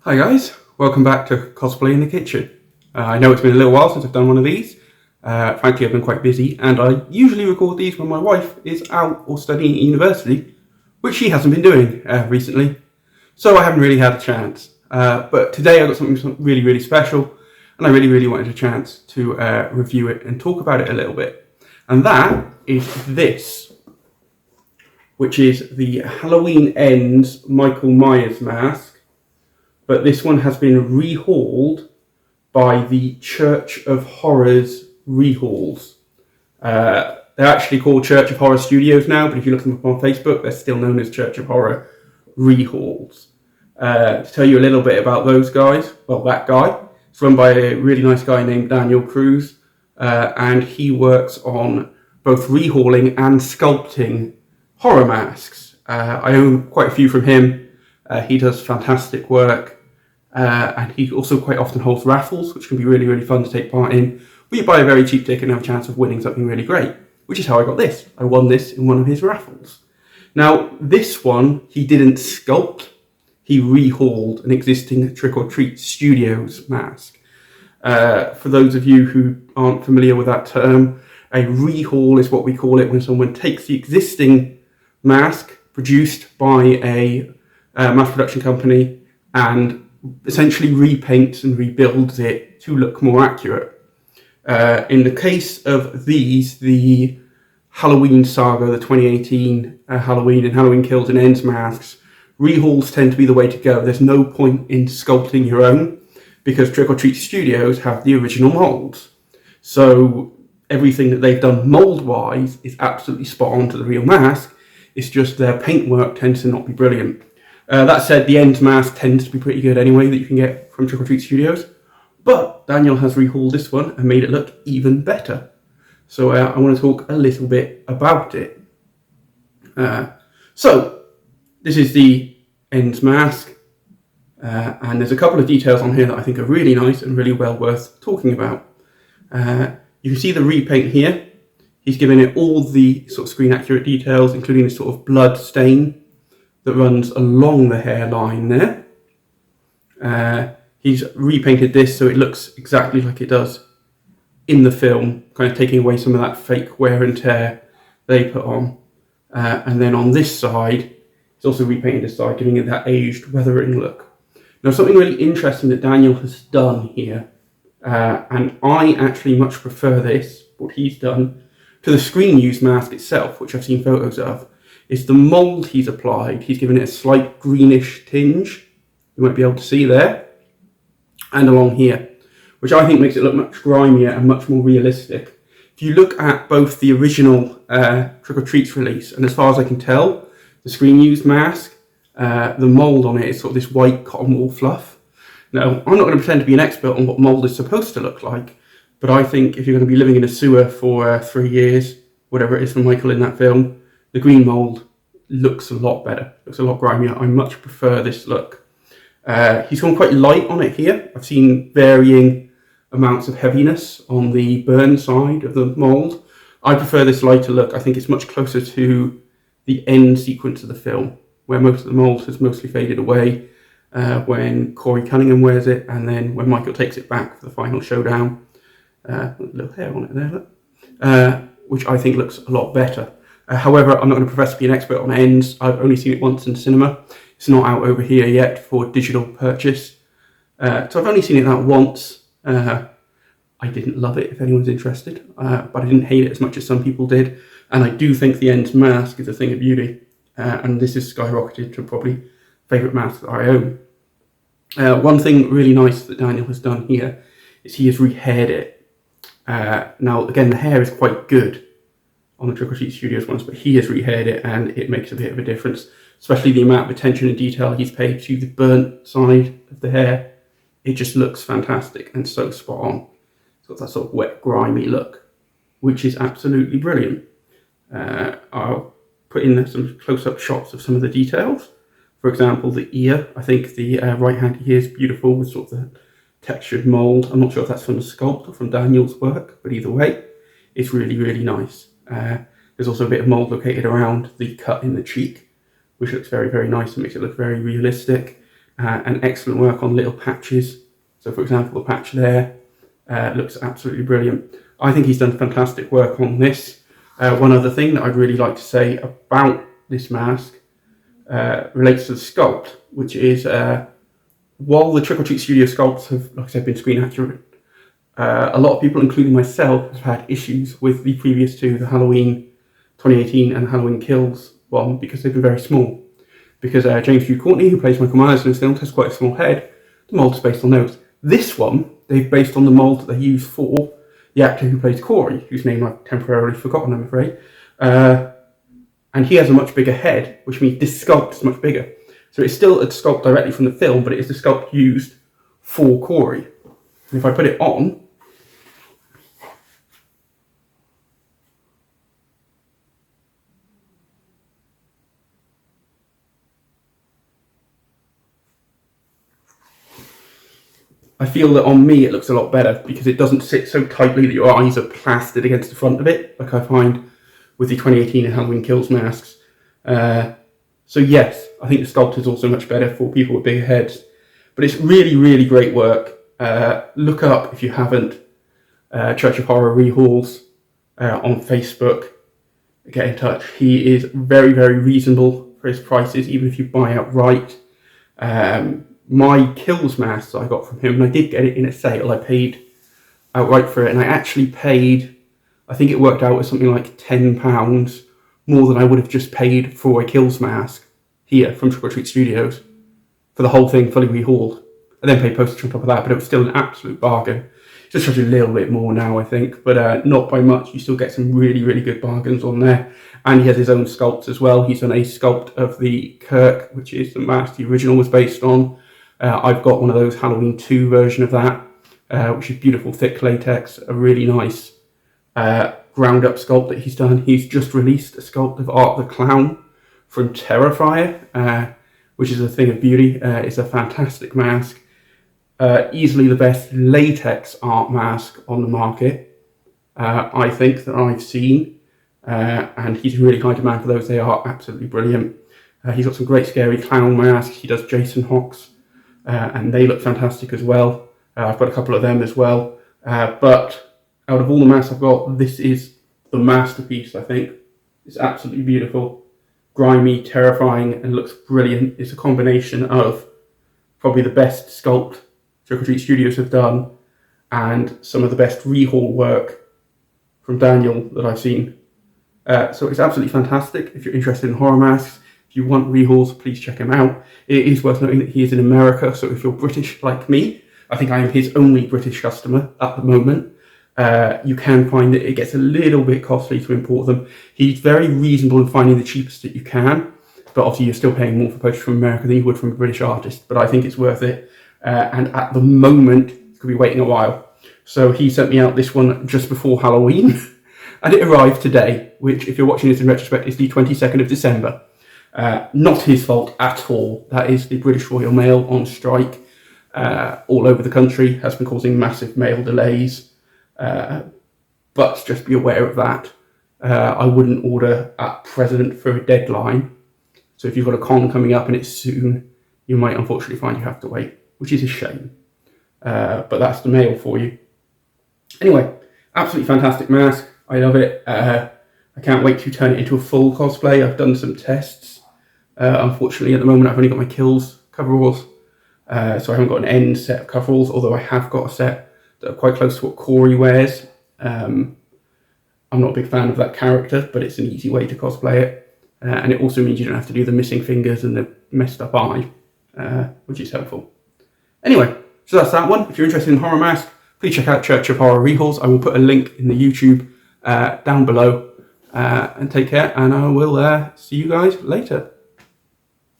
Hi guys, welcome back to Cosplay in the Kitchen. I know it's been a little while since I've done one of these. Frankly, I've been quite busy, and I usually record these when my wife is out or studying at university, which she hasn't been doing recently, so I haven't really had a chance. But today I've got something really, really special, and I really wanted a chance to review it and talk about it a little bit. And that is this, which is the Halloween Ends Michael Myers mask. But this one has been rehauled by the Church of Horrors rehauls. They're actually called Church of Horror Studios now, but if you look them up on Facebook, they're still known as Church of Horror rehauls. To tell you a little bit about those guys, well, that guy, it's run by a really nice guy named Daniel Cruz, and he works on both rehauling and sculpting horror masks. I own quite a few from him. He does fantastic work. And he also quite often holds raffles, which can be really fun to take part in. Where you buy a very cheap ticket and have a chance of winning something really great, which is how I got this. I won this in one of his raffles. Now, this one, he didn't sculpt. He rehauled an existing Trick or Treat Studios mask. For those of you who aren't familiar with that term, a rehaul is what we call it when someone takes the existing mask produced by a mass production company and essentially repaints and rebuilds it to look more accurate. In the case of these, the Halloween saga, the 2018 Halloween and Halloween Kills and Ends masks, rehauls tend to be the way to go. There's no point in sculpting your own because Trick or Treat Studios have the original molds. So everything that they've done mold-wise is absolutely spot on to the real mask. It's just their paintwork tends to not be brilliant. That said, the Ends mask tends to be pretty good anyway that you can get from Trick or Treat Studios. But Daniel has rehauled this one and made it look even better. So I want to talk a little bit about it. So this is the Ends mask. And there's a couple of details on here that I think are really nice and really well worth talking about. You can see the repaint here. He's given it all the sort of screen accurate details, including this sort of blood stain that runs along the hairline there. He's repainted this so it looks exactly like it does in the film, kind of taking away some of that fake wear and tear they put on. And then on this side, he's also repainted this side, giving it that aged, weathering look. Now, something really interesting that Daniel has done here, and I actually much prefer this, what he's done, to the screen use mask itself, which I've seen photos of. Is the mould he's applied. He's given it a slight greenish tinge, you might be able to see there, and along here, which I think makes it look much grimier and much more realistic. If you look at both the original Trick or Treats release, and as far as I can tell, the screen used mask, the mould on it is sort of this white cotton wool fluff. Now, I'm not going to pretend to be an expert on what mould is supposed to look like, but I think if you're going to be living in a sewer for 3 years, whatever it is for Michael in that film, the green mould looks a lot better, looks a lot grimier. I much prefer this look. He's gone quite light on it here. I've seen varying amounts of heaviness on the burn side of the mould. I prefer this lighter look. I think it's much closer to the end sequence of the film, where most of the mould has mostly faded away when Corey Cunningham wears it, and then when Michael takes it back for the final showdown. A little hair on it there, look. Which I think looks a lot better. However, I'm not going to profess to be an expert on Ends. I've only seen it once in cinema. It's not out over here yet for digital purchase. So I've only seen it that once. I didn't love it, if anyone's interested, but I didn't hate it as much as some people did. And I do think the Ends mask is a thing of beauty. And this is skyrocketed to probably favourite mask that I own. One thing really nice that Daniel has done here is he has rehaired it. Now, again, the hair is quite good on the Trick or Treat Studios ones, but he has rehaired it and it makes a bit of a difference, especially the amount of attention and detail he's paid to the burnt side of the hair. It just looks fantastic and so spot on. It's got that sort of wet, grimy look, which is absolutely brilliant. I'll put in some close-up shots of some of the details. For example, the ear. I think the right hand ear is beautiful with sort of the textured mould. I'm not sure if that's from the sculpt or from Daniel's work, but either way, it's really nice. There's also a bit of mould located around the cut in the cheek, which looks very nice and makes it look very realistic. and excellent work on little patches. So for example, the patch there looks absolutely brilliant. I think he's done fantastic work on this. One other thing that I'd really like to say about this mask relates to the sculpt, which is while the Trick or Treat Studio sculpts have, like I said, been screen accurate, a lot of people, including myself, have had issues with the previous two, the Halloween 2018 and Halloween Kills one, because they've been very small. Because James Hugh Courtney, who plays Michael Myers in this film, has quite a small head. The mould is based on those. This one, they've based on the mould that they used for the actor who plays Corey, whose name I've temporarily forgotten, I'm afraid. And he has a much bigger head, which means this sculpt is much bigger. So it's still a sculpt directly from the film, but it is the sculpt used for Corey. And if I put it on, I feel that on me it looks a lot better because it doesn't sit so tightly that your eyes are plastered against the front of it, like I find with the 2018 and Halloween Kills masks. So yes, I think the sculpt is also much better for people with bigger heads. But it's really, really great work. Look up, if you haven't, Church of Horror Rehauls on Facebook. Get in touch. He is very, very reasonable for his prices, even if you buy outright. My Kills mask that I got from him, and I did get it in a sale, I paid outright for it, and I actually paid, I think it worked out as something like £10 more than I would have just paid for a Kills mask here from Trick or Treat Studios for the whole thing fully rehauled. I then paid postage on top of that, but it was still an absolute bargain. Just charge a little bit more now, I think, but not by much. You still get some really, really good bargains on there. And he has his own sculpts as well. He's done a sculpt of the Kirk, which is the mask the original was based on. I've got one of those Halloween 2 version of that, which is beautiful, thick latex, a really nice ground up sculpt that he's done. He's just released a sculpt of Art the Clown from Terrifier, which is a thing of beauty. It's a fantastic mask. Easily the best latex art mask on the market, I think, that I've seen. And he's in really high demand for those. They are absolutely brilliant. He's got some great scary clown masks. He does Jason Hawks, and they look fantastic as well. I've got a couple of them as well. But out of all the masks I've got, this is the masterpiece, I think. It's absolutely beautiful, grimy, terrifying, and looks brilliant. It's a combination of probably the best sculpt Trick or Treat Studios have done and some of the best rehaul work from Daniel that I've seen. So it's absolutely fantastic. If you're interested in horror masks, if you want rehauls, please check him out. It is worth noting that he is in America, so if you're British like me, I think I am his only British customer at the moment. You can find that it gets a little bit costly to import them. He's very reasonable in finding the cheapest that you can, but obviously you're still paying more for postage from America than you would from a British artist, but I think it's worth it. And at the moment, you could be waiting a while. So he sent me out this one just before Halloween, and it arrived today, which, if you're watching this in retrospect, is the 22nd of December. Not his fault at all. That is the British Royal Mail on strike all over the country, has been causing massive mail delays. But just be aware of that. I wouldn't order at present for a deadline. So if you've got a con coming up and it's soon, you might unfortunately find you have to wait, which is a shame. But that's the mail for you. Anyway, absolutely fantastic mask. I love it. I can't wait to turn it into a full cosplay. I've done some tests. Unfortunately, at the moment, I've only got my Kills coveralls. So I haven't got an end set of coveralls, although I have got a set that are quite close to what Corey wears. I'm not a big fan of that character, but it's an easy way to cosplay it. And it also means you don't have to do the missing fingers and the messed up eye, which is helpful. Anyway, so that's that one. If you're interested in horror mask, please check out Church of Horror Rehauls. I will put a link in the YouTube down below. And take care, and I will see you guys later.